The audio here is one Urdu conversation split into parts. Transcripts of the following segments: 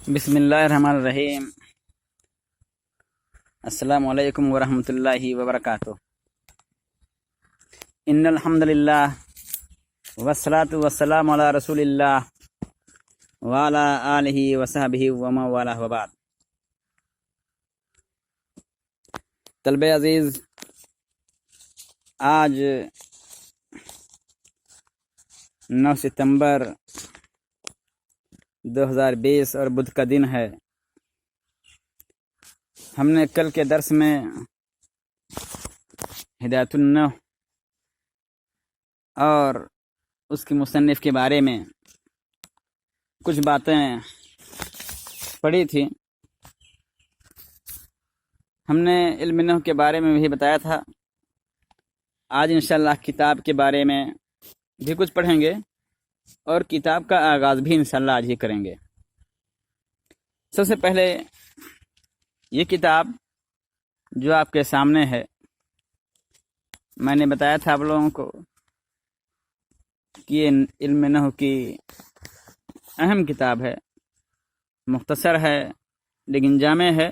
بسم اللہ الرحمن الرحیم۔ السلام علیکم ورحمۃ اللہ وبرکاتہ۔ ان الحمد للہ والصلاۃ والسلام علی رسول اللہ وعلی آلہ وصحبہ ومن والہ وبعد۔ طلبہ عزیز، آج 9 ستمبر 2020 اور بدھ کا دن ہے۔ ہم نے کل کے درس میں ہدایت النحو اور اس کی مصنف کے بارے میں کچھ باتیں پڑھی تھی۔ ہم نے علم نحو کے بارے میں بھی بتایا تھا۔ آج انشاءاللہ کتاب کے بارے میں بھی کچھ پڑھیں گے اور کتاب کا آغاز بھی انشاءاللہ آج ہی کریں گے۔ سب سے پہلے یہ کتاب جو آپ کے سامنے ہے، میں نے بتایا تھا آپ لوگوں کو کہ یہ علم نحو کی اہم کتاب ہے، مختصر ہے لیکن جامع ہے،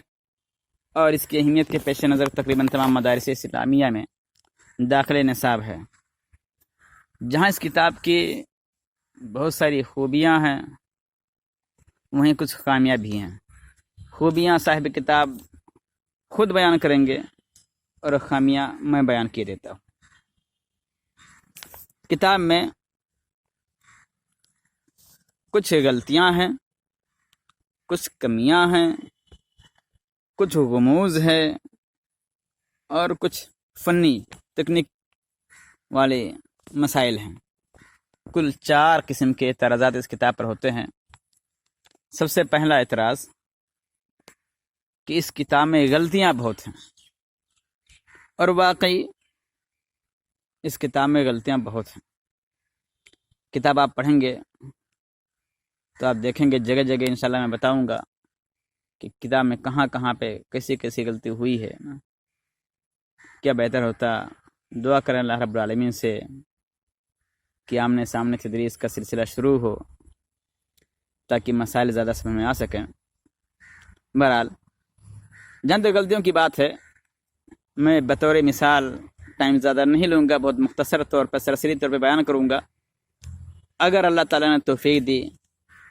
اور اس کی اہمیت کے پیش نظر تقریباً تمام مدارس اسلامیہ میں داخل نصاب ہے۔ جہاں اس کتاب کی بہت ساری خوبیاں ہیں، وہیں کچھ خامیاں بھی ہیں۔ خوبیاں صاحب کتاب خود بیان کریں گے اور خامیاں میں بیان کیے دیتا ہوں۔ کتاب میں کچھ غلطیاں ہیں، کچھ کمیاں ہیں، کچھ غموض ہے اور کچھ فنی تکنیک والے مسائل ہیں۔ کل 4 قسم کے اعتراضات اس کتاب پر ہوتے ہیں۔ سب سے پہلا اعتراض کہ اس کتاب میں غلطیاں بہت ہیں، اور واقعی اس کتاب میں غلطیاں بہت ہیں۔ کتاب آپ پڑھیں گے تو آپ دیکھیں گے جگہ جگہ انشاءاللہ میں بتاؤں گا کہ کتاب میں کہاں کہاں پہ کیسی کیسی غلطی ہوئی ہے۔ کیا بہتر ہوتا، دعا کریں اللہ رب العالمین سے کہ آمنے سامنے تدریس کا سلسلہ شروع ہو تاکہ مسائل زیادہ سمجھ میں آ سکیں۔ بہرحال جہاں تک غلطیوں کی بات ہے، میں بطور مثال ٹائم زیادہ نہیں لوں گا، بہت مختصر طور پر سرسری طور پہ بیان کروں گا۔ اگر اللہ تعالیٰ نے توفیق دی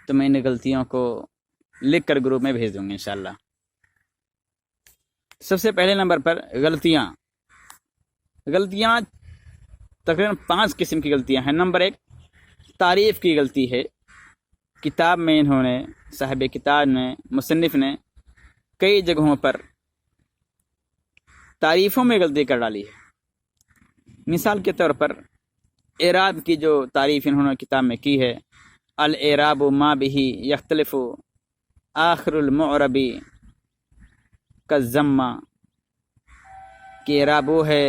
تو میں ان غلطیوں کو لکھ کر گروپ میں بھیج دوں گا انشاءاللہ۔ سب سے پہلے نمبر پر غلطیاں تقریباً 5 قسم کی غلطیاں ہیں۔ نمبر 1، تعریف کی غلطی ہے۔ کتاب میں انہوں نے، صاحب کتاب نے، مصنف نے کئی جگہوں پر تعریفوں میں غلطی کر ڈالی ہے۔ مثال کے طور پر اعراب کی جو تعریف انہوں نے کتاب میں کی ہے، الاعراب ما به یختلف آخر المعرب کالضمہ، کہ اعراب وہ ہے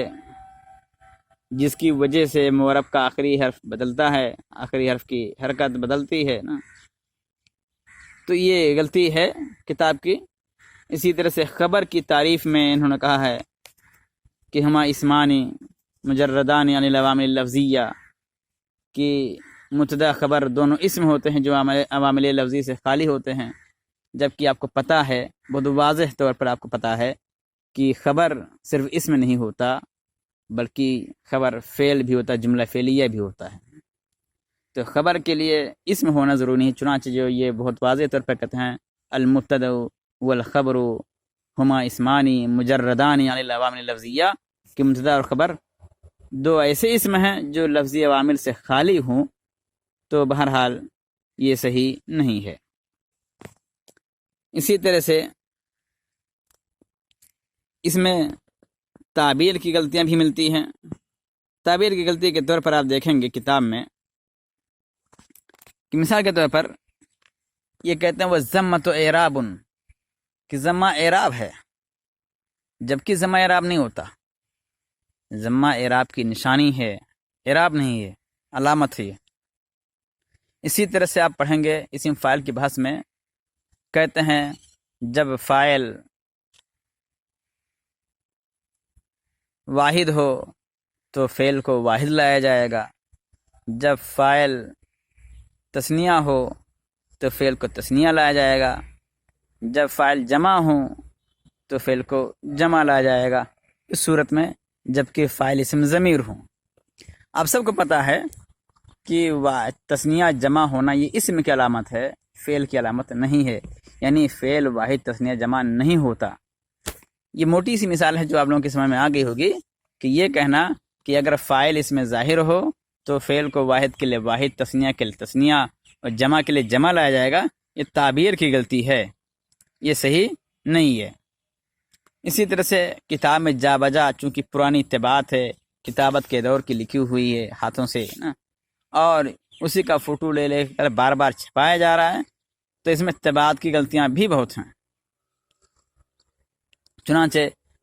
جس کی وجہ سے معرب کا آخری حرف بدلتا ہے، آخری حرف کی حرکت بدلتی ہے نا، تو یہ غلطی ہے کتاب کی۔ اسی طرح سے خبر کی تعریف میں انہوں نے کہا ہے کہ ہما اسمانی مجردان یعنی العوامل لفظیہ، کہ مبتدا خبر دونوں اسم ہوتے ہیں جو عوامل لفظی سے خالی ہوتے ہیں، جبکہ آپ کو پتہ ہے، بہت واضح طور پر آپ کو پتہ ہے کہ خبر صرف اسم نہیں ہوتا بلکہ خبر فعل بھی ہوتا ہے، جملہ فعلیہ بھی ہوتا ہے۔ تو خبر کے لیے اسم ہونا ضروری نہیں، چنانچہ جو یہ بہت واضح طور پر کہتے ہیں المبتدا والخبر ہما اسمانی مجردان یعنی العوامل لفظیہ، کہ مبتدا اور خبر 2 ایسے اسم ہیں جو لفظی عوامل سے خالی ہوں، تو بہرحال یہ صحیح نہیں ہے۔ اسی طرح سے اس میں تعبیر کی غلطیاں بھی ملتی ہیں۔ تعبیر کی غلطی کے طور پر آپ دیکھیں گے کتاب میں کہ مثال کے طور پر یہ کہتے ہیں وہ ضمۃ اعراب، کہ ضمہ اعراب ہے، جبکہ ضمہ اعراب نہیں ہوتا۔ ضمہ اعراب کی نشانی ہے، اعراب نہیں ہے، علامت ہے۔ اسی طرح سے آپ پڑھیں گے اسم فاعل کی بحث میں، کہتے ہیں جب فاعل واحد ہو تو فعل کو واحد لایا جائے گا، جب فاعل تثنیہ ہو تو فعل کو تثنیہ لایا جائے گا، جب فاعل جمع ہوں تو فعل کو جمع لایا جائے گا اس صورت میں، جبکہ فاعل اسم ضمیر ہوں۔ آپ سب کو پتہ ہے کہ تثنیہ جمع ہونا یہ اسم کی علامت ہے، فعل کی علامت نہیں ہے، یعنی فعل واحد تثنیہ جمع نہیں ہوتا۔ یہ موٹی سی مثال ہے جو آپ لوگوں کی سمجھ میں آ گئی ہوگی کہ یہ کہنا کہ اگر فاعل اس میں ظاہر ہو تو فعل کو واحد کے لیے واحد، تثنیہ کے لیے تثنیہ اور جمع کے لیے جمع لایا جائے گا، یہ تعبیر کی غلطی ہے، یہ صحیح نہیں ہے۔ اسی طرح سے کتاب میں جا بجا چونکہ پرانی طباعت ہے، کتابت کے دور کی لکھی ہوئی ہے ہاتھوں سے نا، اور اسی کا فوٹو لے لے کر بار بار چھپایا جا رہا ہے، تو اس میں طباعت کی غلطیاں بھی بہت ہیں۔ چنانچہ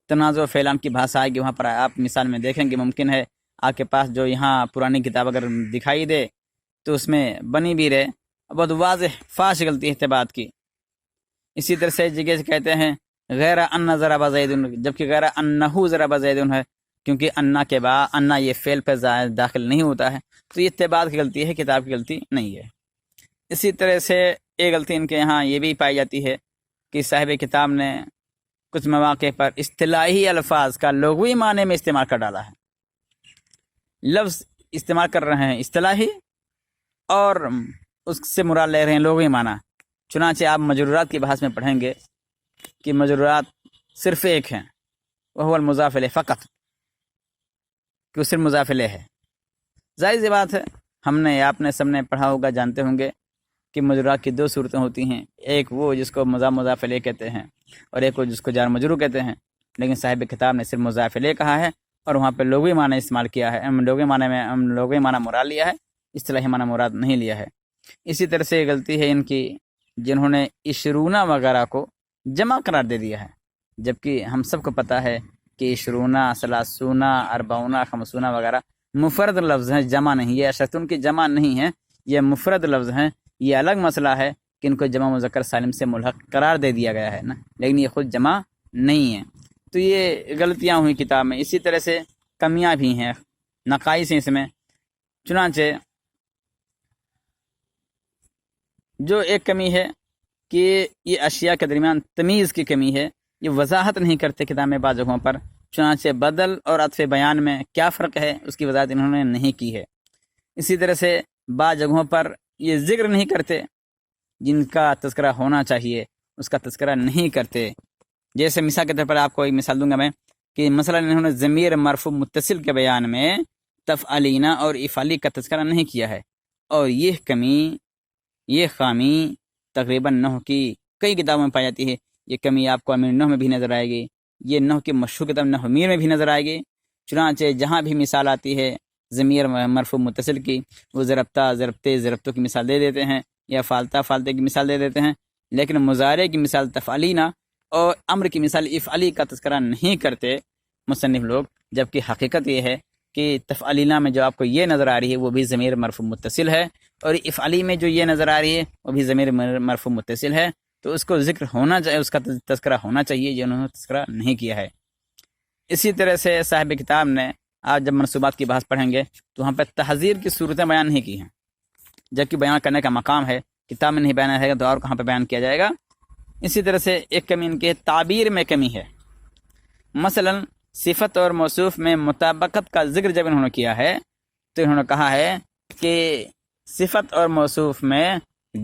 تنازع فعلان کی بھاشا آئے گی، وہاں پر آپ مثال میں دیکھیں گے، ممکن ہے آپ کے پاس جو یہاں پرانی کتاب اگر دکھائی دے تو اس میں بنی بھی رہے، بہت واضح فاش غلطی ہے طباعت کی۔ اسی طرح سے جگہ سے کہتے ہیں غیر ان ضرب زید، جبکہ غیر انہ ضرب زید ہے، کیونکہ انا کے بعد انا یہ فعل پہ داخل نہیں ہوتا ہے، تو یہ طباعت کی غلطی ہے، کتاب کی غلطی نہیں ہے۔ اسی طرح سے ایک غلطی ان کے یہاں یہ بھی پائی جاتی ہے کہ صاحب کتاب نے کچھ مواقع پر اصطلاحی الفاظ کا لغوی معنی میں استعمال کر ڈالا ہے۔ لفظ استعمال کر رہے ہیں اصطلاحی اور اس سے مراد لے رہے ہیں لغوی معنی۔ چنانچہ آپ مجرورات کی بحث میں پڑھیں گے کہ مجرورات صرف ایک ہیں، وہ المضاف الیہ فقط، کہ وہ صرف مضاف الیہ ہے۔ ظاہر سی بات ہے، ہم نے آپ نے سب نے پڑھا ہوگا، جانتے ہوں گے کہ مجرورات کی دو صورتیں ہوتی ہیں، ایک وہ جس کو مضاف الیہ کہتے ہیں اور ایک وہ جس کو جار مجرور کہتے ہیں، لیکن صاحب کتاب نے صرف مضاف الیہ کہا ہے اور وہاں پہ لغوی معنی استعمال کیا ہے، لغوی معنی مراد لیا ہے، اصطلاحی معنی مراد نہیں لیا ہے۔ اسی طرح سے غلطی ہے ان کی جنہوں نے عشرونہ وغیرہ کو جمع قرار دے دیا ہے، جبکہ ہم سب کو پتہ ہے کہ عشرونہ، ثلاثونہ، اربعونہ، خمسونہ وغیرہ مفرد لفظ ہیں، جمع نہیں، یہ اشرتن کی جمع نہیں ہے، یہ مفرد لفظ ہیں۔ یہ الگ مسئلہ ہے کہ ان کو جمع مذکر سالم سے ملحق قرار دے دیا گیا ہے نا، لیکن یہ خود جمع نہیں ہے، تو یہ غلطیاں ہوئی کتاب میں۔ اسی طرح سے کمیاں بھی ہیں، نقائص ہیں اس میں۔ چنانچہ جو ایک کمی ہے کہ یہ اشیاء کے درمیان تمیز کی کمی ہے، یہ وضاحت نہیں کرتے کتاب میں بعض جگہوں پر، چنانچہ بدل اور عطف بیان میں کیا فرق ہے اس کی وضاحت انہوں نے نہیں کی ہے۔ اسی طرح سے بعض جگہوں پر یہ ذکر نہیں کرتے جن کا تذکرہ ہونا چاہیے، اس کا تذکرہ نہیں کرتے۔ جیسے مثال کے طور پر آپ کو ایک مثال دوں گا میں کہ مثلا انہوں نے ضمیر مرفوع متصل کے بیان میں تفعلینا اور افعلی کا تذکرہ نہیں کیا ہے، اور یہ کمی، یہ خامی تقریباً نحو کی کئی کتابوں میں پائی جاتی ہے۔ یہ کمی آپ کو امیر نحو میں بھی نظر آئے گی، یہ نحو کی مشہور کتاب نحو میر میں بھی نظر آئے گی۔ چنانچہ جہاں بھی مثال آتی ہے ضمیر مرفوع متصل کی، وہ ضربتا، ضربتے، ضربتوں کی مثال دے دیتے ہیں، یا فالتا، فالتے کی مثال دے دیتے ہیں، لیکن مضارع کی مثال تفعلینا اور امر کی مثال افعلی کا تذکرہ نہیں کرتے مصنف لوگ، جبکہ حقیقت یہ ہے کہ تفعلینا میں جو آپ کو یہ نظر آ رہی ہے وہ بھی ضمیر مرفوع متصل ہے، اور افعلی میں جو یہ نظر آ رہی ہے وہ بھی ضمیر مرفوع متصل ہے، تو اس کو ذکر ہونا چاہیے، اس کا تذکرہ ہونا چاہیے، جو انہوں نے تذکرہ نہیں کیا ہے۔ اسی طرح سے صاحب کتاب نے آپ جب منصوبات کی بحث پڑھیں گے تو وہاں پہ تحذیر کی صورتیں بیان نہیں کی ہیں، جبکہ بیان کرنے کا مقام ہے، کتاب میں نہیں بیان ہے تو اور کہاں پہ بیان کیا جائے گا۔ اسی طرح سے ایک کمی ان کے تعبیر میں کمی ہے، مثلا صفت اور موصوف میں مطابقت کا ذکر جب انہوں نے کیا ہے تو انہوں نے کہا ہے کہ صفت اور موصوف میں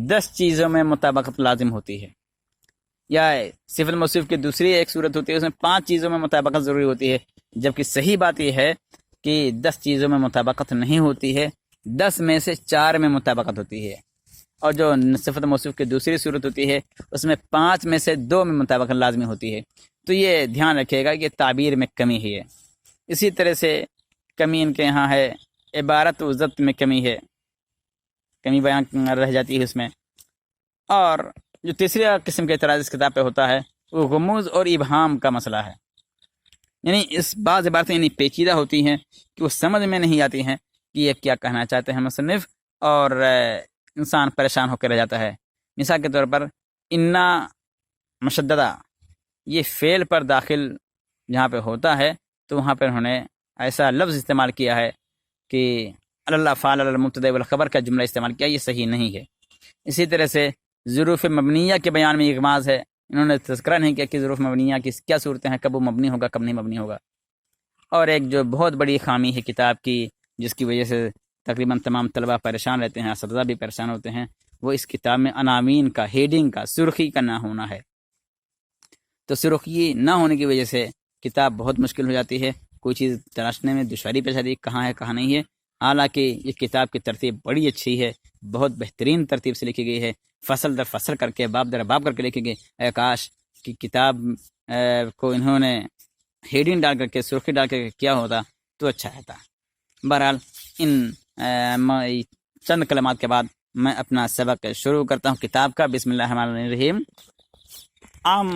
10 چیزوں میں مطابقت لازم ہوتی ہے، یا صفت موصوف کی دوسری ایک صورت ہوتی ہے اس میں 5 چیزوں میں مطابقت ضروری ہوتی ہے، جبکہ صحیح بات یہ ہے کہ 10 چیزوں میں مطابقت نہیں ہوتی ہے، 10 میں سے 4 میں مطابقت ہوتی ہے، اور جو صفت موصوف کی دوسری صورت ہوتی ہے اس میں 5 میں سے 2 میں مطابقت لازمی ہوتی ہے، تو یہ دھیان رکھیے گا کہ تعبیر میں کمی ہے۔ اسی طرح سے کمی ان کے یہاں ہے عبارت و ضبط میں کمی ہے، کمی بیان رہ جاتی ہے اس میں۔ اور جو تیسری قسم کے اعتراض اس کتاب پہ ہوتا ہے وہ غموض اور ابہام کا مسئلہ ہے، یعنی اس بعض عبارتیں یعنی پیچیدہ ہوتی ہیں کہ وہ سمجھ میں نہیں آتی ہیں کہ یہ کیا کہنا چاہتے ہیں مصنف، اور انسان پریشان ہو کے رہ جاتا ہے۔ مثال کے طور پر انا مشددہ، یہ فعل پر داخل جہاں پہ ہوتا ہے تو وہاں پہ انہوں نے ایسا لفظ استعمال کیا ہے کہ اللہ فعل المبتدا والخبر کا جملہ استعمال کیا، یہ صحیح نہیں ہے۔ اسی طرح سے ظروف مبنیہ کے بیان میں اغماض ہے، انہوں نے تذکرہ نہیں کیا کہ ظروف مبنیہ کی کیا صورتیں ہیں، کب وہ مبنی ہوگا کب نہیں مبنی ہوگا۔ اور ایک جو بہت بڑی خامی ہے کتاب کی، جس کی وجہ سے تقریباً تمام طلبہ پریشان رہتے ہیں، اساتذہ بھی پریشان ہوتے ہیں، وہ اس کتاب میں عناوین کا، ہیڈنگ کا، سرخی کا نہ ہونا ہے۔ تو سرخی نہ ہونے کی وجہ سے کتاب بہت مشکل ہو جاتی ہے، کوئی چیز تلاشنے میں دشواری پیش آتی ہے، کہاں ہے کہاں نہیں ہے۔ حالانکہ یہ کتاب کی ترتیب بڑی اچھی ہے، بہت بہترین ترتیب سے لکھی گئی ہے، فصل در فصل کر کے، باب در باب کر کے لکھی گئی۔ اے کاش کی کتاب کو انہوں نے ہیڈنگ ڈال کر کے، سرخی ڈال کر کے کیا ہوتا تو اچھا رہتا۔ بہرحال ان چند کلمات کے بعد میں اپنا سبق شروع کرتا ہوں کتاب کا۔ بسم اللہ الرحمن الرحیم۔ عام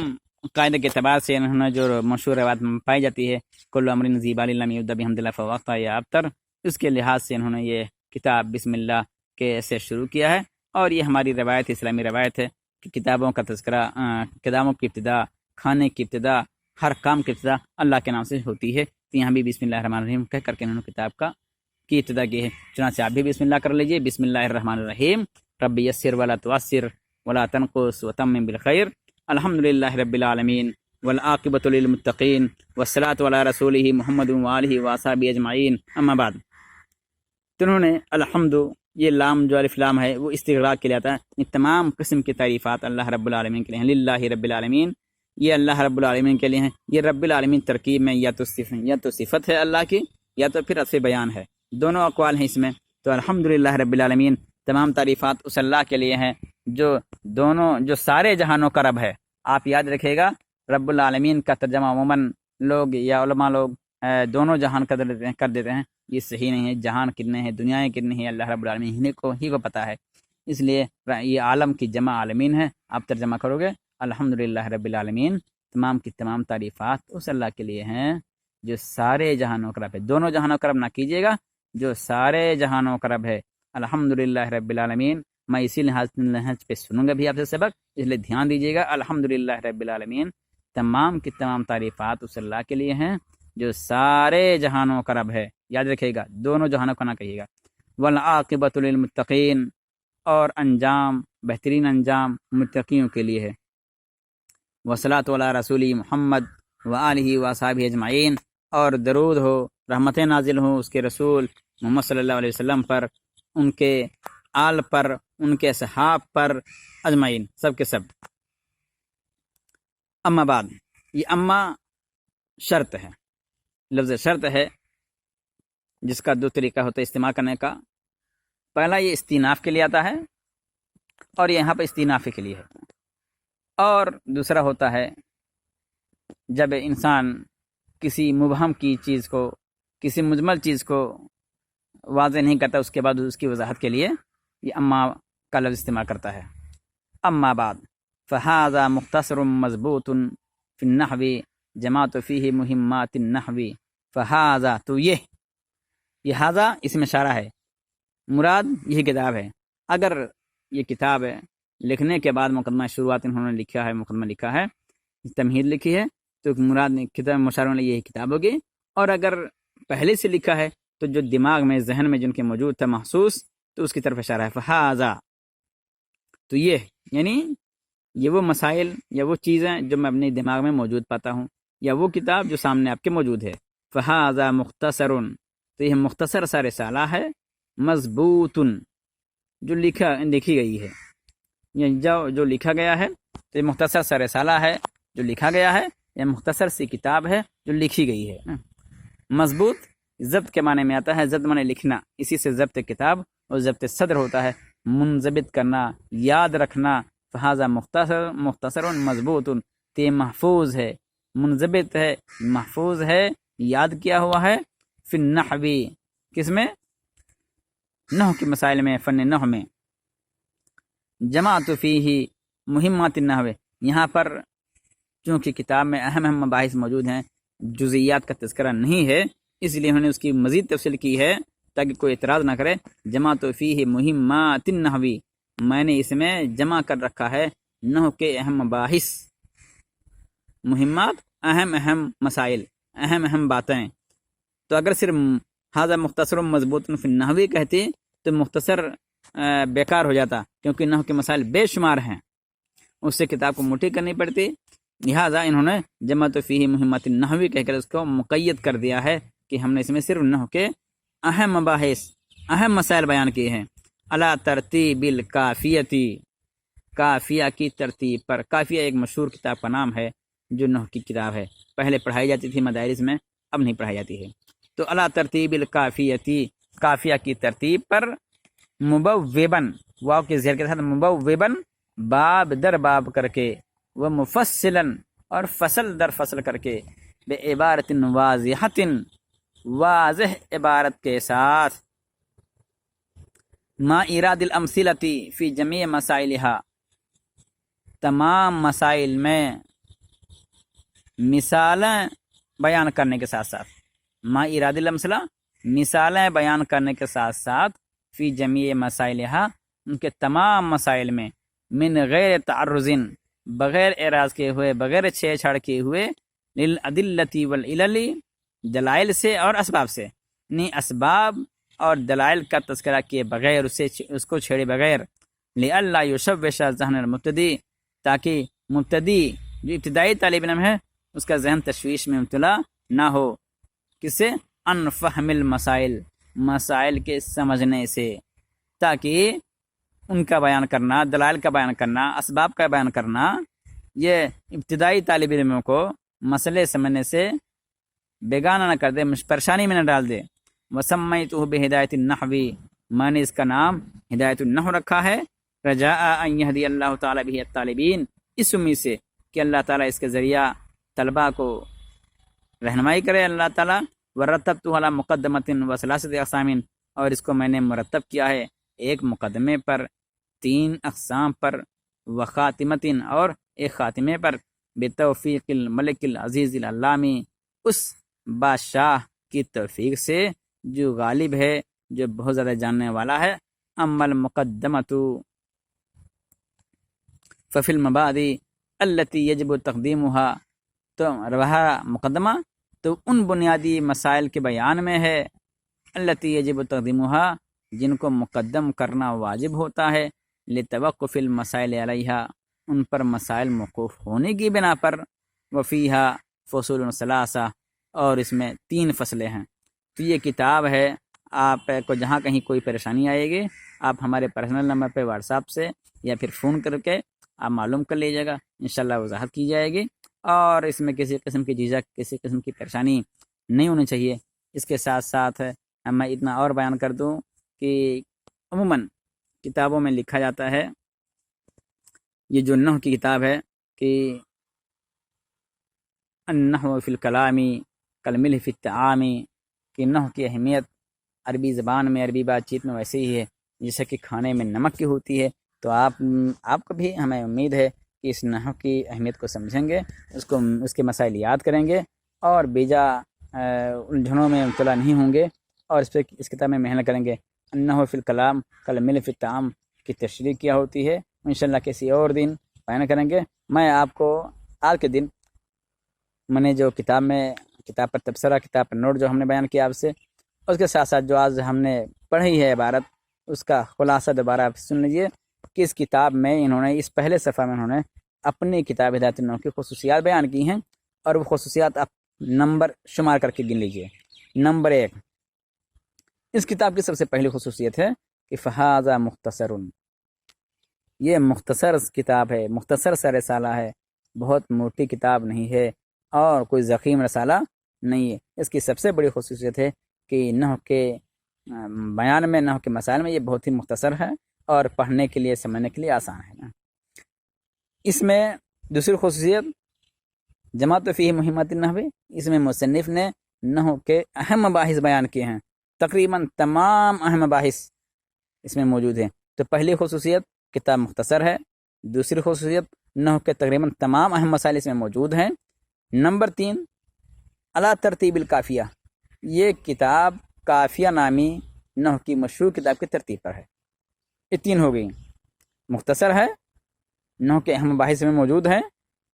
قاعدے کے اعتبار سے انہوں نے جو مشہور روایت پائی جاتی ہے، کل امر ذی بال لم یبدأ بحمد اللہ فهو اخطأ یا ابتر، اس کے لحاظ سے انہوں نے یہ کتاب بسم اللہ کے سے شروع کیا ہے، اور یہ ہماری روایت، اسلامی روایت ہے کہ کتابوں کا تذکرہ، کتابوں کی ابتدا، کھانے کی ابتدا، ہر کام کی ابتدا اللہ کے نام سے ہوتی ہے۔ تو یہاں بھی بسم اللہ الرحمن الرحیم کہہ کر کے انہوں نے کتاب کی ابتدا کی ہے۔ چنانچہ آپ بھی بسم اللہ کر لیجئے۔ بسم اللہ الرحمن الرحیم۔ رب یسر ولا تعسر ولا تنقص وتمم بالخیر، الحمد للہ رب العالمین والعاقبۃ للمتقین والصلاۃ علی رسولہ محمد وآلہ وصحبہ اجمعین، اما بعد۔ تو انہوں نے الحمد، یہ لام جو الف لام ہے وہ استغراق کے لیے آتا ہے۔ یہ تمام قسم کی تعریفات اللہ رب العالمین کے لیے ہیں، للہ رب العالمین، یہ اللہ رب العالمین کے لیے ہیں۔ یہ رب العالمین ترکیب میں یا تو صفت ہے اللہ کی، یا تو پھر عطف بیان ہے، دونوں اقوال ہیں اس میں۔ تو الحمدللہ رب العالمین، تمام تعریفات اس اللہ کے لیے ہیں جو سارے جہانوں کا رب ہے۔ آپ یاد رکھیے گا، رب العالمین کا ترجمہ عموماً لوگ یا علماء لوگ دونوں جہان کر دیتے ہیں، یہ صحیح نہیں ہے۔ جہان کتنے ہیں، دنیایں کتنی ہیں، اللہ رب العالمین ہی کو پتہ ہے۔ اس لیے یہ عالم کی جمع عالمین ہے، آپ ترجمہ کرو گے الحمدللہ رب العالمین، تمام کی تمام تعریفات اس اللہ کے لیے ہیں جو سارے جہانوں کا رب ہے۔ دونوں جہانوں کا رب نہ کیجیے گا، جو سارے جہانوں کا رب ہے، الحمدللہ رب العالمین۔ میں اسی لحاظ پہ سنوں گا بھی آپ سے سبق، اس لیے دھیان دیجیے گا۔ الحمدللہ رب العالمین، تمام کی تمام تعریفات اس اللہ کے لیے ہیں جو سارے جہانوں کا رب ہے۔ یاد رکھیے گا، دونوں جہانوں کا نہ کہیے گا۔ والعاقبۃ للمتقین، اور انجام، بہترین انجام متقیوں کے لیے ہے۔ والصلاۃ علی رسول محمد وآلہ وصحبہ اجمعین، اور درود ہو، رحمتیں نازل ہوں اس کے رسول محمد صلی اللہ علیہ وسلم پر، ان کے آل پر، ان کے صحاب پر، اجمعین، سب کے سب۔ اما بعد، یہ اما شرط ہے، لفظ شرط ہے، جس کا دو طریقہ ہوتا ہے استعمال کرنے کا۔ پہلا یہ استیناف کے لیے آتا ہے، اور یہاں پہ استینافی کے لیے ہے۔ اور دوسرا ہوتا ہے جب انسان کسی مبہم کی چیز کو، کسی مجمل چیز کو واضح نہیں کرتا، اس کے بعد اس کی وضاحت کے لیے یہ اما کا لفظ استعمال کرتا ہے۔ اما بعد فہذا مختصر مضبوط فی النحو جمعت فیہ مہمات النحو۔ فہذا، تو یہ ہذا اس میں اشارہ ہے، مراد یہی کتاب ہے۔ اگر یہ کتاب ہے لکھنے کے بعد مقدمہ شروعات انہوں نے لکھا ہے، مقدمہ لکھا ہے، تمہید لکھی ہے، تو مراد کتاب مشاروں نے یہی کتاب ہوگی۔ اور اگر پہلے سے لکھا ہے تو جو دماغ میں، ذہن میں جن کے موجود تھا محسوس، تو اس کی طرف اشارہ ہے۔ فہذا، تو یہ یعنی یہ وہ مسائل یا وہ چیزیں جو میں اپنے دماغ میں موجود پاتا ہوں، یا وہ کتاب جو سامنے آپ کے موجود ہے۔ فہذا مختصر، تو یہ مختصر سا رسالہ ہے، مضبوط، جو لکھی گئی ہے، جو لکھا گیا ہے، تو یہ مختصر سا رسالہ ہے جو لکھا گیا ہے، یہ مختصر سی کتاب ہے جو لکھی گئی ہے۔ مضبوط ضبط کے معنی میں آتا ہے، ضبط معنی لکھنا، اسی سے ضبط کتاب اور ضبط صدر ہوتا ہے، منضبط کرنا، یاد رکھنا۔ فہذا مختصر مضبوط، تو یہ محفوظ ہے، منضبط ہے، محفوظ ہے، یاد کیا ہوا ہے۔ فی النحو، کس میں؟ نحو کے مسائل میں، فن نحو میں۔ جمعت فیہ مہمات النحو، یہاں پر چونکہ کتاب میں اہم مباحث موجود ہیں، جزئیات کا تذکرہ نہیں ہے، اس لیے انہوں نے اس کی مزید تفصیل کی ہے تاکہ کوئی اعتراض نہ کرے۔ جمعت فیہ مہمات النحو، میں نے اس میں جمع کر رکھا ہے نحو کے اہم مباحث، مہمات، اہم مسائل، اہم باتیں۔ تو اگر صرف ھذا مختصر مضبوط فی النحو کہتے تو مختصر بیکار ہو جاتا، کیونکہ نحو کے مسائل بے شمار ہیں، اس سے کتاب کو موٹی کرنی پڑتی، لہٰذا انہوں نے جمعۃ فیہ مہمات النحو کہہ کر اس کو مقید کر دیا ہے کہ ہم نے اس میں صرف نحو کے اہم مباحث، اہم مسائل بیان کیے ہیں۔ علی ترتیب الکافیتی، کافیہ کی ترتیب پر۔ کافیہ ایک مشہور کتاب کا نام ہے جو نحو کی کتاب ہے، پہلے پڑھائی جاتی تھی مدارس میں، اب نہیں پڑھائی جاتی ہے۔ تو علی ترتیب الکافیتی، کافیہ کی ترتیب پر، مبوباً، واو کے زیر کے ساتھ مبوباً، باب در باب کر کے، وہ مفصلاً، اور فصل در فصل کر کے، بے عبارت واضحۃ، واضح عبارت کے ساتھ، ما ایراد الامثلتی فی جمیع مسائلہا، تمام مسائل میں مثالیں بیان کرنے کے ساتھ ساتھ، ما ایراد الامثلہ، مثالیں بیان کرنے کے ساتھ ساتھ، فی جمیع مسائلہا، ان کے تمام مسائل میں، من غیر تعرض، بغیر اعراض کیے ہوئے، بغیر چھیڑ چھاڑ کیے ہوئے، للادلۃ والعلل، دلائل سے اور اسباب سے، یعنی اسباب اور دلائل کا تذکرہ کیے بغیر، اس کو چھیڑے بغیر، لئلا یشوش ذہن المبتدی، تاکہ مبتدی جو ابتدائی طالب علم ہے اس کا ذہن تشویش میں مبتلا نہ ہو، کس سے؟ ان فہم المسائل، مسائل کے سمجھنے سے، تاکہ ان کا بیان کرنا، دلائل کا بیان کرنا، اسباب کا بیان کرنا، یہ ابتدائی طالب علموں کو مسئلے سمجھنے سے بیگانہ نہ کر دے، پریشانی میں نہ ڈال دے۔ وسمیتہ بہدایۃ النحو، میں نے اس کا نام ہدایت النحو رکھا ہے، رجاء ان یہدی اللہ تعالی بہ الطالبین، اس امید سے کہ اللہ تعالیٰ اس کے ذریعہ طلباء کو رہنمائی کرے اللہ تعالیٰ۔ ورتبتہ علی مقدمۃ وثلاثۃ اقسام، اور اس کو میں نے مرتب کیا ہے ایک مقدمے پر، 3 اقسام پر، وخاتمۃ، اور ایک خاتمے پر، بتوفیق الملک العزیز العلامی، اس بادشاہ کی توفیق سے جو غالب ہے، جو بہت زیادہ جاننے والا ہے۔ اما المقدمۃ ففی المبادئ التی یجب تقدیمها، تو رہا مقدمہ تو ان بنیادی مسائل کے بیان میں ہے، التی یجب تقدیمها، جن کو مقدم کرنا واجب ہوتا ہے، لتوقف المسائل علیہا، ان پر مسائل موقوف ہونے کی بنا پر، وفیہا فصول ثلاثہ، اور اس میں 3 فصلیں ہیں۔ تو یہ کتاب ہے، آپ کو جہاں کہیں کوئی پریشانی آئے گی، آپ ہمارے پرسنل نمبر پہ واٹس ایپ سے یا پھر فون کر کے آپ معلوم کر لیجیے گا، انشاءاللہ وضاحت کی جائے گی، اور اس میں کسی قسم کی جھجک، کسی قسم کی پریشانی نہیں ہونی چاہیے۔ اس کے ساتھ ساتھ میں اتنا اور بیان کر دوں کہ عموماً کتابوں میں لکھا جاتا ہے، یہ جو نحو کی کتاب ہے، کہ النحو فی الکلام کالملح فی الطعام، کہ نحو کی اہمیت عربی زبان میں، عربی بات چیت میں ویسے ہی ہے جیسے کہ کھانے میں نمک کی ہوتی ہے۔ تو آپ کو بھی، ہمیں امید ہے کہ اس نحو کی اہمیت کو سمجھیں گے، اس کے مسائل یاد کریں گے، اور بیجا الجھنوں میں مبتلا نہیں ہوں گے، اور اس کتاب میں محنت کریں گے۔ النحو فی الکلام کالملح فی الطعام کی تشریح کیا ہوتی ہے، انشاءاللہ کسی اور دن بیان کریں گے۔ میں آپ کو آج کے دن میں نے جو کتاب پر تبصرہ، کتاب پر نوٹ جو ہم نے بیان کیا آپ سے، اس کے ساتھ ساتھ جو آج ہم نے پڑھی ہے عبارت، اس کا خلاصہ دوبارہ آپ سن لیجئے کہ اس کتاب میں انہوں نے، اس پہلے صفحہ میں انہوں نے اپنی کتاب ہدایت النحو کی خصوصیات بیان کی ہیں، اور وہ خصوصیات آپ نمبر شمار کر کے گن لیجئے۔ نمبر 1، اس کتاب کی سب سے پہلی خصوصیت ہے کہ فہذا مختصر، یہ مختصر کتاب ہے، مختصر سا رسالہ ہے، بہت موٹی کتاب نہیں ہے، اور کوئی ضخیم رسالہ نہیں ہے۔ اس کی سب سے بڑی خصوصیت ہے کہ نحو کے بیان میں، نحو کے مسائل میں یہ بہت ہی مختصر ہے، اور پڑھنے کے لیے، سمجھنے کے لیے آسان ہے۔ اس میں دوسری خصوصیت جمعۃ فیہ مہمات النحو، اس میں مصنف نے نحو کے اہم مباحث بیان کیے ہیں، تقریباً تمام اہم مباحث اس میں موجود ہیں۔ تو پہلی خصوصیت کتاب مختصر ہے، دوسری خصوصیت نحو کے تقریباً تمام اہم مسائل اس میں موجود ہیں۔ نمبر 3، علی ترتیب الکافیہ، یہ کتاب کافیہ نامی نحو کی مشہور کتاب کی ترتیب پر ہے۔ یہ 3 ہو گئی، مختصر ہے، نحو کے اہم مباحث میں موجود ہیں،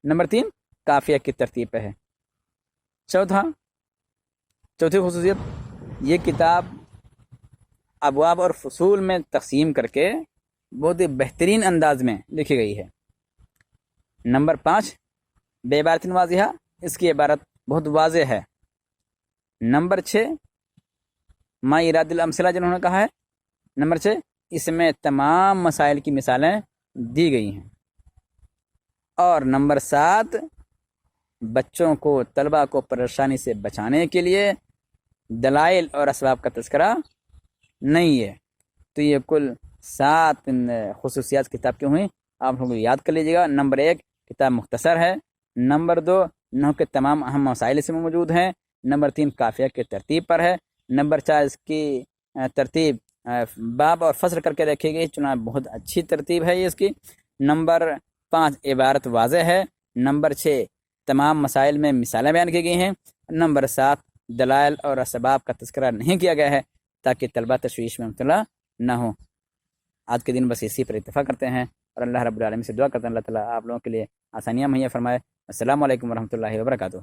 نمبر 3 کافیہ کی ترتیب پہ ہے۔ چوتھی خصوصیت، یہ کتاب ابواب اور فصول میں تقسیم کر کے بہت ہی بہترین انداز میں لکھی گئی ہے۔ نمبر 5 بے عبارت واضحہ، اس کی عبارت بہت واضح ہے۔ نمبر 6 ما اراد الامثلہ جنہوں نے کہا ہے، نمبر 6 اس میں تمام مسائل کی مثالیں دی گئی ہیں۔ اور نمبر 7 بچوں کو، طلبہ کو پریشانی سے بچانے کے لیے دلائل اور اسباب کا تذکرہ نہیں ہے۔ تو یہ کل 7 خصوصیات کتاب کی ہوئیں، آپ لوگ یاد کر لیجیے گا۔ نمبر 1 کتاب مختصر ہے۔ نمبر 2 نحو کے تمام اہم مسائل اس میں موجود ہیں۔ نمبر 3 قافیہ کی ترتیب پر ہے۔ نمبر 4 اس کی ترتیب باب اور فصل کر کے رکھی گئی، چنانچہ بہت اچھی ترتیب ہے یہ اس کی۔ نمبر 5 عبارت واضح ہے۔ نمبر 6 تمام مسائل میں مثالیں بیان کی گئی ہیں۔ نمبر 7 دلائل اور اسباب کا تذکرہ نہیں کیا گیا ہے تاکہ طلبہ تشویش میں مبتلا نہ ہو۔ آج کے دن بس اسی پر اتفاق کرتے ہیں اور اللہ رب العالمین سے دعا کرتے ہیں اللہ تعالیٰ آپ لوگوں کے لیے آسانیاں مہیا فرمائے۔ السلام علیکم ورحمۃ اللہ وبرکاتہ۔